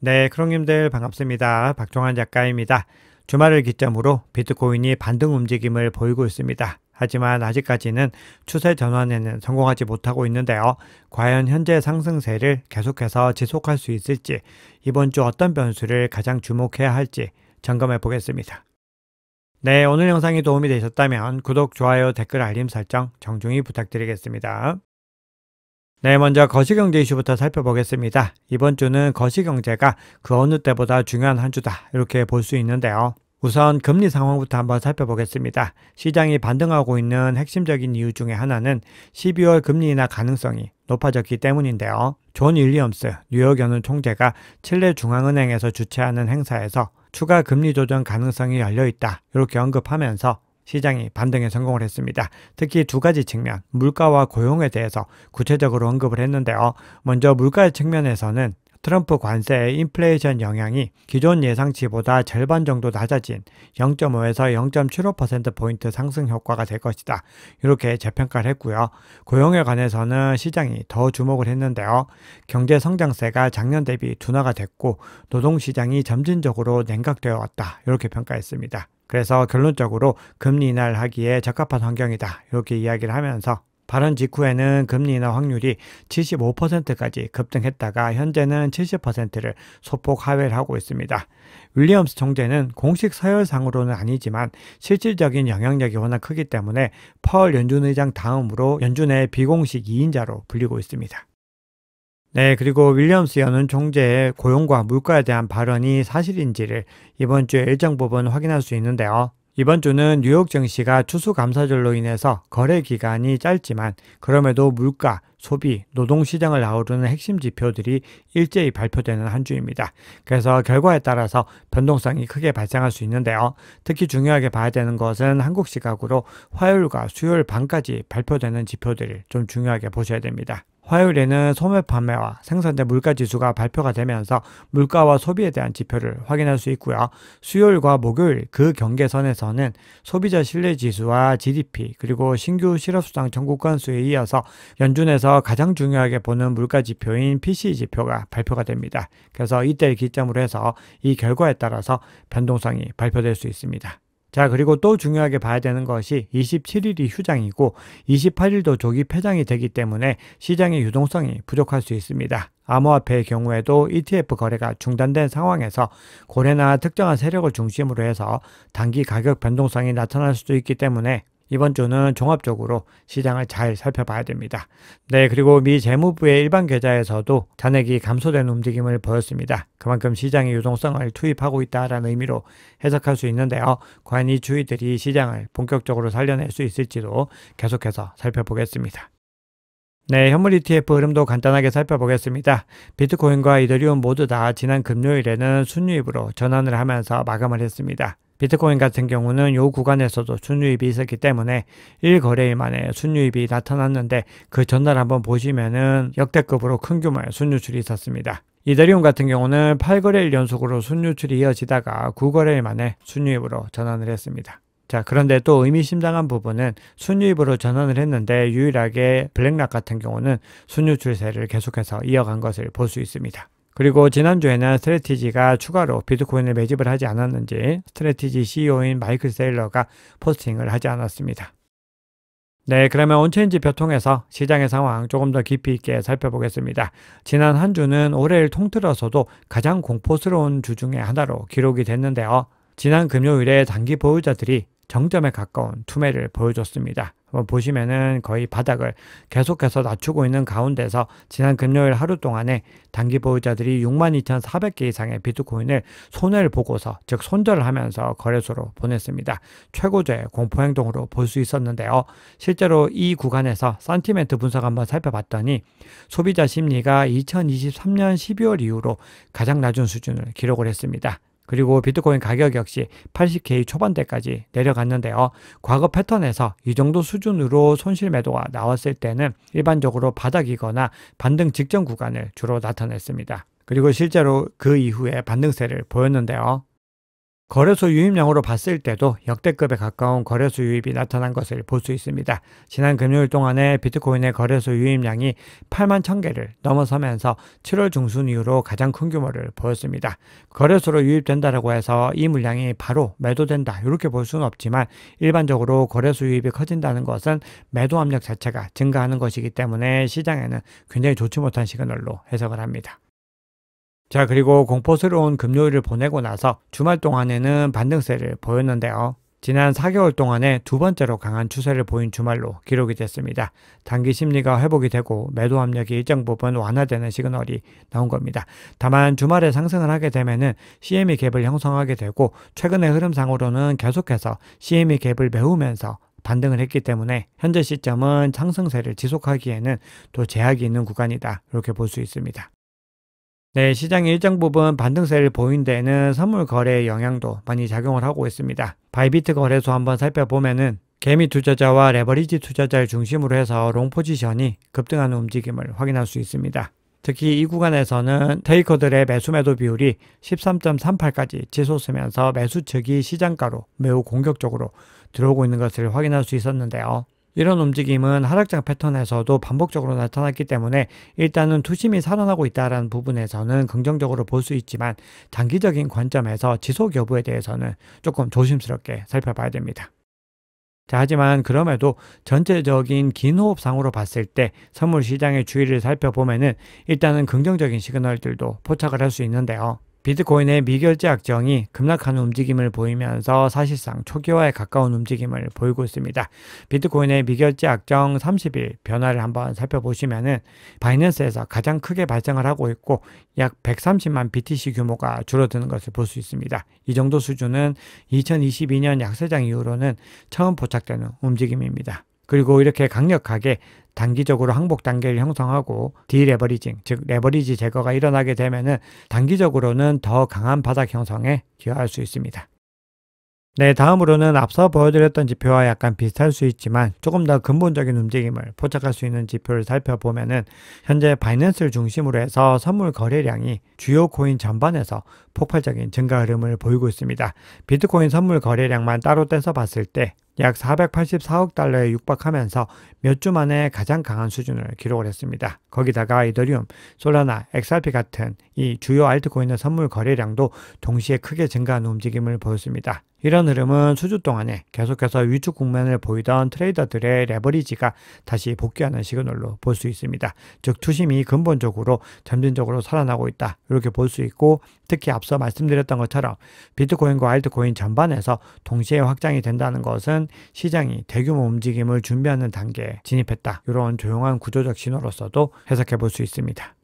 네, 크롱님들 반갑습니다. 박종환 작가입니다. 주말을 기점으로 비트코인이 반등 움직임을 보이고 있습니다. 하지만 아직까지는 추세 전환에는 성공하지 못하고 있는데요. 과연 현재 상승세를 계속해서 지속할 수 있을지, 이번 주 어떤 변수를 가장 주목해야 할지 점검해 보겠습니다. 네, 오늘 영상이 도움이 되셨다면 구독, 좋아요, 댓글, 알림 설정 정중히 부탁드리겠습니다. 네, 먼저 거시경제 이슈부터 살펴보겠습니다. 이번 주는 거시경제가 그 어느 때보다 중요한 한 주다, 이렇게 볼 수 있는데요. 우선 금리 상황부터 한번 살펴보겠습니다. 시장이 반등하고 있는 핵심적인 이유 중에 하나는 12월 금리 인하 가능성이 높아졌기 때문인데요. 존 윌리엄스 뉴욕 연은 총재가 칠레 중앙은행에서 주최하는 행사에서 추가 금리 조정 가능성이 열려있다, 이렇게 언급하면서 시장이 반등에 성공을 했습니다. 특히 두 가지 측면, 물가와 고용에 대해서 구체적으로 언급을 했는데요. 먼저 물가의 측면에서는 트럼프 관세의 인플레이션 영향이 기존 예상치보다 절반 정도 낮아진 0.5에서 0.75%포인트 상승 효과가 될 것이다, 이렇게 재평가를 했고요. 고용에 관해서는 시장이 더 주목을 했는데요. 경제 성장세가 작년 대비 둔화가 됐고 노동시장이 점진적으로 냉각되어 왔다, 이렇게 평가했습니다. 그래서 결론적으로 금리 인하를 하기에 적합한 환경이다, 이렇게 이야기를 하면서 발언 직후에는 금리 인하 확률이 75%까지 급등했다가 현재는 70%를 소폭 하회를 하고 있습니다. 윌리엄스 총재는 공식 서열상으로는 아니지만 실질적인 영향력이 워낙 크기 때문에 파월 연준 의장 다음으로 연준의 비공식 2인자로 불리고 있습니다. 네, 그리고 윌리엄스 연은 총재의 고용과 물가에 대한 발언이 사실인지를 이번 주에 일정 부분 확인할 수 있는데요. 이번 주는 뉴욕 증시가 추수감사절로 인해서 거래 기간이 짧지만 그럼에도 물가, 소비, 노동시장을 아우르는 핵심 지표들이 일제히 발표되는 한 주입니다. 그래서 결과에 따라서 변동성이 크게 발생할 수 있는데요. 특히 중요하게 봐야 되는 것은 한국 시각으로 화요일과 수요일 밤까지 발표되는 지표들을 좀 중요하게 보셔야 됩니다. 화요일에는 소매 판매와 생산대 물가지수가 발표가 되면서 물가와 소비에 대한 지표를 확인할 수 있고요. 수요일과 목요일 그 경계선에서는 소비자 신뢰지수와 GDP 그리고 신규 실업수당 청구 건수에 이어서 연준에서 가장 중요하게 보는 물가지표인 PCE 지표가 발표가 됩니다. 그래서 이때를 기점으로 해서 이 결과에 따라서 변동성이 발표될 수 있습니다. 자, 그리고 또 중요하게 봐야 되는 것이 27일이 휴장이고 28일도 조기 폐장이 되기 때문에 시장의 유동성이 부족할 수 있습니다. 암호화폐의 경우에도 ETF 거래가 중단된 상황에서 고래나 특정한 세력을 중심으로 해서 단기 가격 변동성이 나타날 수도 있기 때문에 이번 주는 종합적으로 시장을 잘 살펴봐야 됩니다. 네, 그리고 미 재무부의 일반 계좌에서도 잔액이 감소된 움직임을 보였습니다. 그만큼 시장의 유동성을 투입하고 있다는 의미로 해석할 수 있는데요. 과연 이 추이들이 시장을 본격적으로 살려낼 수 있을지도 계속해서 살펴보겠습니다. 네, 현물 ETF 흐름도 간단하게 살펴보겠습니다. 비트코인과 이더리움 모두 다 지난 금요일에는 순유입으로 전환을 하면서 마감을 했습니다. 비트코인 같은 경우는 이 구간에서도 순유입이 있었기 때문에 1거래일 만에 순유입이 나타났는데 그 전날 한번 보시면은 역대급으로 큰 규모의 순유출이 있었습니다. 이더리움 같은 경우는 8거래일 연속으로 순유출이 이어지다가 9거래일 만에 순유입으로 전환을 했습니다. 자, 그런데 또 의미심장한 부분은 순유입으로 전환을 했는데 유일하게 블랙락 같은 경우는 순유출세를 계속해서 이어간 것을 볼 수 있습니다. 그리고 지난주에는 스트래티지가 추가로 비트코인을 매집을 하지 않았는지 스트래티지 CEO인 마이클 세일러가 포스팅을 하지 않았습니다. 네, 그러면 온체인지표 통해서 시장의 상황 조금 더 깊이 있게 살펴보겠습니다. 지난 한 주는 올해를 통틀어서도 가장 공포스러운 주 중에 하나로 기록이 됐는데요. 지난 금요일에 단기 보유자들이 정점에 가까운 투매를 보여줬습니다. 한번 보시면은 거의 바닥을 계속해서 낮추고 있는 가운데서 지난 금요일 하루 동안에 단기 보유자들이 62,400개 이상의 비트코인을 손해를 보고서, 즉 손절을 하면서 거래소로 보냈습니다. 최고조의 공포행동으로 볼 수 있었는데요. 실제로 이 구간에서 센티멘트 분석 한번 살펴봤더니 소비자 심리가 2023년 12월 이후로 가장 낮은 수준을 기록을 했습니다. 그리고 비트코인 가격 역시 80K 초반대까지 내려갔는데요. 과거 패턴에서 이 정도 수준으로 손실 매도가 나왔을 때는 일반적으로 바닥이거나 반등 직전 구간을 주로 나타냈습니다. 그리고 실제로 그 이후에 반등세를 보였는데요. 거래소 유입량으로 봤을 때도 역대급에 가까운 거래소 유입이 나타난 것을 볼 수 있습니다. 지난 금요일 동안에 비트코인의 거래소 유입량이 8만 1000개를 넘어서면서 7월 중순 이후로 가장 큰 규모를 보였습니다. 거래소로 유입된다고 해서 이 물량이 바로 매도된다 이렇게 볼 수는 없지만 일반적으로 거래소 유입이 커진다는 것은 매도 압력 자체가 증가하는 것이기 때문에 시장에는 굉장히 좋지 못한 시그널로 해석을 합니다. 자, 그리고 공포스러운 금요일을 보내고 나서 주말 동안에는 반등세를 보였는데요. 지난 4개월 동안에 두 번째로 강한 추세를 보인 주말로 기록이 됐습니다. 단기 심리가 회복이 되고 매도 압력이 일정 부분 완화되는 시그널이 나온 겁니다. 다만 주말에 상승을 하게 되면은 CME 갭을 형성하게 되고 최근의 흐름상으로는 계속해서 CME 갭을 메우면서 반등을 했기 때문에 현재 시점은 상승세를 지속하기에는 또 제약이 있는 구간이다 이렇게 볼 수 있습니다. 네, 시장의 일정 부분 반등세를 보인 데에는 선물 거래의 영향도 많이 작용을 하고 있습니다. 바이비트 거래소 한번 살펴보면은 개미 투자자와 레버리지 투자자를 중심으로 해서 롱 포지션이 급등하는 움직임을 확인할 수 있습니다. 특히 이 구간에서는 테이커들의 매수 매도 비율이 13.38까지 치솟으면서 매수 측이 시장가로 매우 공격적으로 들어오고 있는 것을 확인할 수 있었는데요. 이런 움직임은 하락장 패턴에서도 반복적으로 나타났기 때문에 일단은 투심이 살아나고 있다는 부분에서는 긍정적으로 볼 수 있지만 장기적인 관점에서 지속 여부에 대해서는 조금 조심스럽게 살펴봐야 됩니다. 자, 하지만 그럼에도 전체적인 긴 호흡상으로 봤을 때 선물 시장의 추이를 살펴보면은 일단은 긍정적인 시그널들도 포착을 할 수 있는데요. 비트코인의 미결제 악정이 급락하는 움직임을 보이면서 사실상 초기화에 가까운 움직임을 보이고 있습니다. 비트코인의 미결제 악정 30일 변화를 한번 살펴보시면은 바이낸스에서 가장 크게 발생을 하고 있고 약 130만 BTC 규모가 줄어드는 것을 볼 수 있습니다. 이 정도 수준은 2022년 약세장 이후로는 처음 포착되는 움직임입니다. 그리고 이렇게 강력하게 단기적으로 항복 단계를 형성하고 디레버리징, 즉 레버리지 제거가 일어나게 되면은 단기적으로는 더 강한 바닥 형성에 기여할 수 있습니다. 네, 다음으로는 앞서 보여드렸던 지표와 약간 비슷할 수 있지만 조금 더 근본적인 움직임을 포착할 수 있는 지표를 살펴보면은 현재 바이낸스를 중심으로 해서 선물 거래량이 주요 코인 전반에서 폭발적인 증가 흐름을 보이고 있습니다. 비트코인 선물 거래량만 따로 떼서 봤을 때 약 484억 달러에 육박하면서 몇 주 만에 가장 강한 수준을 기록을 했습니다. 거기다가 이더리움, 솔라나, XRP 같은 이 주요 알트코인의 선물 거래량도 동시에 크게 증가하는 움직임을 보였습니다. 이런 흐름은 수주 동안에 계속해서 위축 국면을 보이던 트레이더들의 레버리지가 다시 복귀하는 시그널로 볼 수 있습니다. 즉 투심이 근본적으로 점진적으로 살아나고 있다 이렇게 볼 수 있고 특히 앞서 말씀드렸던 것처럼 비트코인과 알트코인 전반에서 동시에 확장이 된다는 것은 시장이 대규모 움직임을 준비하는 단계에 진입했다. 이런 조용한 구조적 신호로서도 해석해 볼 수 있습니다.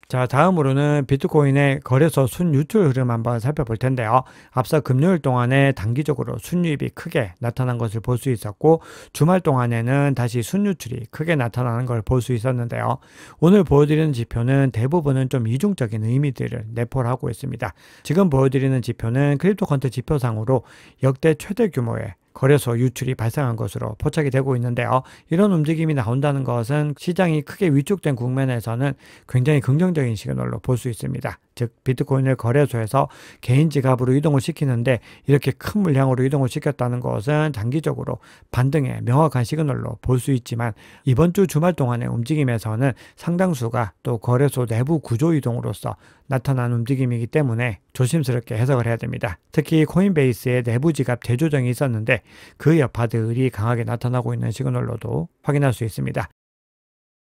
자, 다음으로는 비트코인의 거래소 순유출 흐름 한번 살펴볼 텐데요. 앞서 금요일 동안에 단기적으로 순유입이 크게 나타난 것을 볼 수 있었고 주말 동안에는 다시 순유출이 크게 나타나는 걸 볼 수 있었는데요. 오늘 보여드리는 지표는 대부분은 좀 이중적인 의미들을 내포를 하고 있습니다. 지금 보여드리는 지표는 크립토컨트 지표상으로 역대 최대 규모의 거래소 유출이 발생한 것으로 포착이 되고 있는데요. 이런 움직임이 나온다는 것은 시장이 크게 위축된 국면에서는 굉장히 긍정적인 시그널로 볼 수 있습니다. 즉 비트코인을 거래소에서 개인 지갑으로 이동을 시키는데 이렇게 큰 물량으로 이동을 시켰다는 것은 장기적으로 반등의 명확한 시그널로 볼 수 있지만 이번 주 주말 동안의 움직임에서는 상당수가 또 거래소 내부 구조 이동으로서 나타난 움직임이기 때문에 조심스럽게 해석을 해야 됩니다. 특히 코인베이스의 내부 지갑 재조정이 있었는데 그 여파들이 강하게 나타나고 있는 시그널로도 확인할 수 있습니다.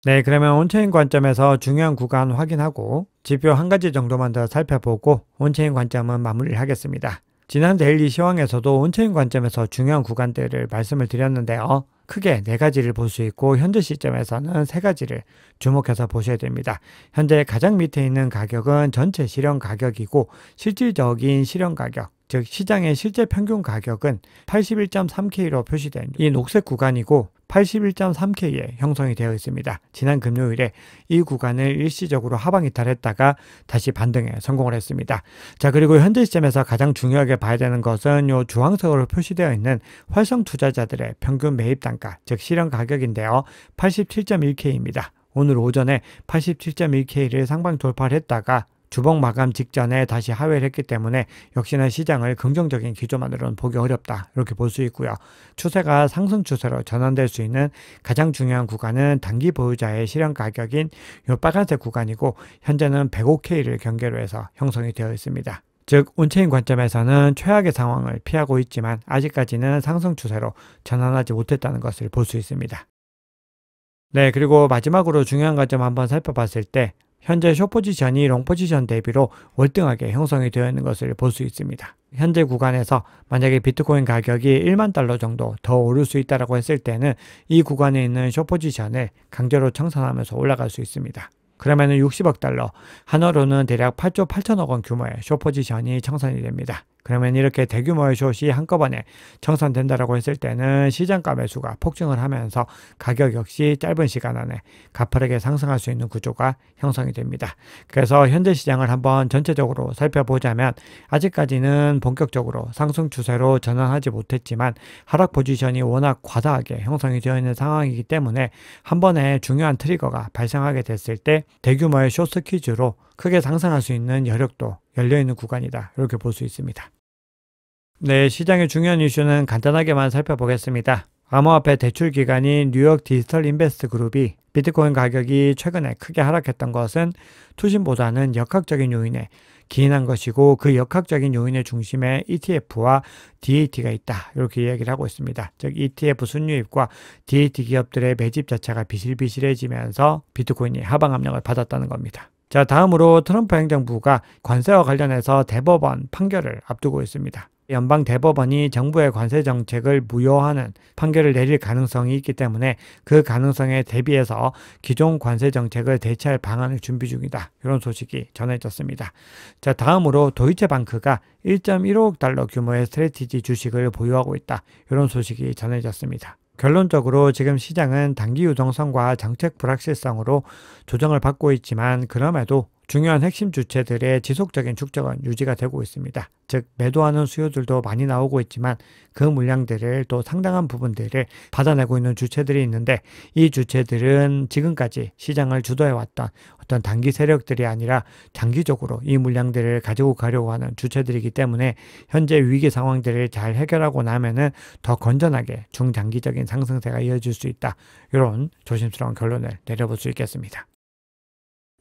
네, 그러면 온체인 관점에서 중요한 구간 확인하고 지표 한 가지 정도만 더 살펴보고 온체인 관점은 마무리를 하겠습니다. 지난 데일리 시황에서도 온체인 관점에서 중요한 구간들을 말씀을 드렸는데요. 크게 네 가지를 볼 수 있고 현재 시점에서는 세 가지를 주목해서 보셔야 됩니다. 현재 가장 밑에 있는 가격은 전체 실현 가격이고 실질적인 실현 가격, 즉 시장의 실제 평균 가격은 81.3K로 표시된 이 녹색 구간이고 81.3K에 형성이 되어 있습니다. 지난 금요일에 이 구간을 일시적으로 하방 이탈했다가 다시 반등에 성공을 했습니다. 자, 그리고 현재 시점에서 가장 중요하게 봐야 되는 것은 이 주황색으로 표시되어 있는 활성 투자자들의 평균 매입 단가, 즉 실현 가격인데요. 87.1K입니다. 오늘 오전에 87.1K를 상방 돌파를 했다가 주봉 마감 직전에 다시 하회를 했기 때문에 역시나 시장을 긍정적인 기조만으로는 보기 어렵다. 이렇게 볼 수 있고요. 추세가 상승 추세로 전환될 수 있는 가장 중요한 구간은 단기 보유자의 실현 가격인 이 빨간색 구간이고 현재는 105K를 경계로 해서 형성이 되어 있습니다. 즉 온체인 관점에서는 최악의 상황을 피하고 있지만 아직까지는 상승 추세로 전환하지 못했다는 것을 볼 수 있습니다. 네, 그리고 마지막으로 중요한 관점 한번 살펴봤을 때 현재 숏 포지션이 롱 포지션 대비로 월등하게 형성이 되어 있는 것을 볼 수 있습니다. 현재 구간에서 만약에 비트코인 가격이 1만 달러 정도 더 오를 수 있다고 했을 때는 이 구간에 있는 숏 포지션을 강제로 청산하면서 올라갈 수 있습니다. 그러면 60억 달러, 한화로는 대략 8조 8천억 원 규모의 숏 포지션이 청산이 됩니다. 그러면 이렇게 대규모의 숏이 한꺼번에 청산된다고 했을 때는 시장가 매수가 폭증을 하면서 가격 역시 짧은 시간 안에 가파르게 상승할 수 있는 구조가 형성이 됩니다. 그래서 현재 시장을 한번 전체적으로 살펴보자면 아직까지는 본격적으로 상승 추세로 전환하지 못했지만 하락 포지션이 워낙 과다하게 형성이 되어 있는 상황이기 때문에 한 번에 중요한 트리거가 발생하게 됐을 때 대규모의 숏 스퀴즈로 크게 상승할 수 있는 여력도 열려있는 구간이다. 이렇게 볼 수 있습니다. 네, 시장의 중요한 이슈는 간단하게만 살펴보겠습니다. 암호화폐 대출 기관인 뉴욕 디지털 인베스트 그룹이 비트코인 가격이 최근에 크게 하락했던 것은 투심보다는 역학적인 요인에 기인한 것이고 그 역학적인 요인의 중심에 ETF와 DAT가 있다. 이렇게 이야기를 하고 있습니다. 즉 ETF 순유입과 DAT 기업들의 매집 자체가 비실비실해지면서 비트코인이 하방 압력을 받았다는 겁니다. 자, 다음으로 트럼프 행정부가 관세와 관련해서 대법원 판결을 앞두고 있습니다. 연방 대법원이 정부의 관세 정책을 무효하는 판결을 내릴 가능성이 있기 때문에 그 가능성에 대비해서 기존 관세 정책을 대체할 방안을 준비 중이다. 이런 소식이 전해졌습니다. 자, 다음으로 도이체방크가 1.15억 달러 규모의 스트래티지 주식을 보유하고 있다. 이런 소식이 전해졌습니다. 결론적으로 지금 시장은 단기 유동성과 정책 불확실성으로 조정을 받고 있지만 그럼에도 중요한 핵심 주체들의 지속적인 축적은 유지가 되고 있습니다. 즉 매도하는 수요들도 많이 나오고 있지만 그 물량들을 또 상당한 부분들을 받아내고 있는 주체들이 있는데 이 주체들은 지금까지 시장을 주도해왔던 어떤 단기 세력들이 아니라 장기적으로 이 물량들을 가지고 가려고 하는 주체들이기 때문에 현재 위기 상황들을 잘 해결하고 나면은 더 건전하게 중장기적인 상승세가 이어질 수 있다. 이런 조심스러운 결론을 내려볼 수 있겠습니다.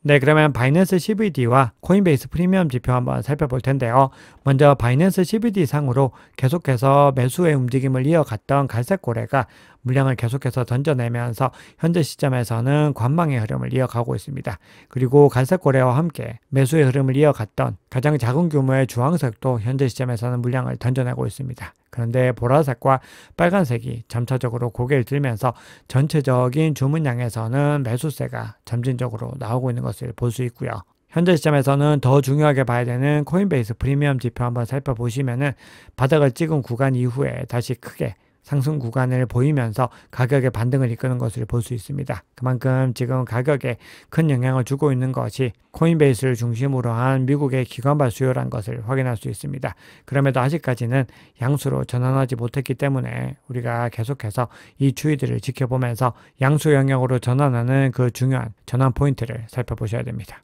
네, 그러면 바이낸스 CBD와 코인베이스 프리미엄 지표 한번 살펴볼 텐데요. 먼저 바이낸스 CBD 상으로 계속해서 매수의 움직임을 이어갔던 갈색고래가 물량을 계속해서 던져내면서 현재 시점에서는 관망의 흐름을 이어가고 있습니다. 그리고 갈색고래와 함께 매수의 흐름을 이어갔던 가장 작은 규모의 주황색도 현재 시점에서는 물량을 던져내고 있습니다. 그런데 보라색과 빨간색이 점차적으로 고개를 들면서 전체적인 주문량에서는 매수세가 점진적으로 나오고 있는 것을 볼 수 있고요. 현재 시점에서는 더 중요하게 봐야 되는 코인베이스 프리미엄 지표 한번 살펴보시면은 바닥을 찍은 구간 이후에 다시 크게 상승 구간을 보이면서 가격의 반등을 이끄는 것을 볼 수 있습니다. 그만큼 지금 가격에 큰 영향을 주고 있는 것이 코인베이스를 중심으로 한 미국의 기관발 수요라는 것을 확인할 수 있습니다. 그럼에도 아직까지는 양수로 전환하지 못했기 때문에 우리가 계속해서 이 추이들을 지켜보면서 양수 영역으로 전환하는 그 중요한 전환 포인트를 살펴보셔야 됩니다.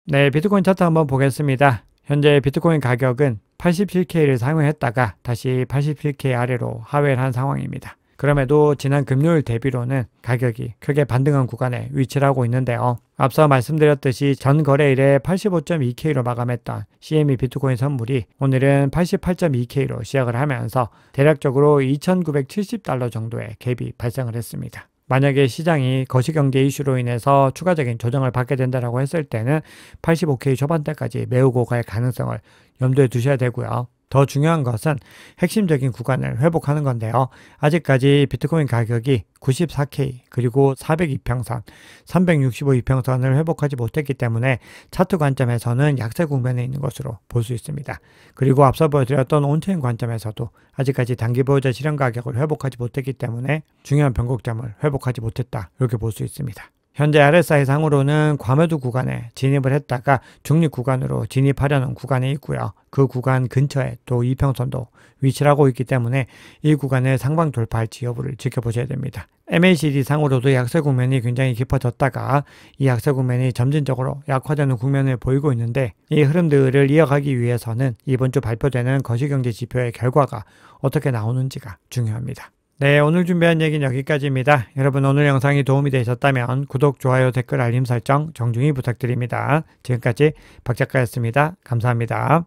네, 비트코인 차트 한번 보겠습니다. 현재 비트코인 가격은 87K를 사용했다가 다시 87K 아래로 하회를 한 상황입니다. 그럼에도 지난 금요일 대비로는 가격이 크게 반등한 구간에 위치를 하고 있는데요. 앞서 말씀드렸듯이 전 거래일에 85.2K로 마감했던 CME 비트코인 선물이 오늘은 88.2K로 시작을 하면서 대략적으로 2,970달러 정도의 갭이 발생을 했습니다. 만약에 시장이 거시경제 이슈로 인해서 추가적인 조정을 받게 된다고 했을 때는 85K 초반대까지 메우고 갈 가능성을 염두에 두셔야 되고요. 더 중요한 것은 핵심적인 구간을 회복하는 건데요. 아직까지 비트코인 가격이 94K 그리고 402평선, 365이평선을 회복하지 못했기 때문에 차트 관점에서는 약세 국면에 있는 것으로 볼 수 있습니다. 그리고 앞서 보여드렸던 온체인 관점에서도 아직까지 단기 보유자 실현 가격을 회복하지 못했기 때문에 중요한 변곡점을 회복하지 못했다. 이렇게 볼 수 있습니다. 현재 RSI 상으로는 과매도 구간에 진입을 했다가 중립 구간으로 진입하려는 구간에 있고요. 그 구간 근처에 또 이평선도 위치를 하고 있기 때문에 이 구간을 상방 돌파할지 여부를 지켜보셔야 됩니다. MACD 상으로도 약세 국면이 굉장히 깊어졌다가 이 약세 국면이 점진적으로 약화되는 국면을 보이고 있는데, 이 흐름들을 이어가기 위해서는 이번 주 발표되는 거시경제 지표의 결과가 어떻게 나오는지가 중요합니다. 네, 오늘 준비한 얘기는 여기까지입니다. 여러분, 오늘 영상이 도움이 되셨다면 구독, 좋아요, 댓글, 알림 설정 정중히 부탁드립니다. 지금까지 박 작가였습니다. 감사합니다.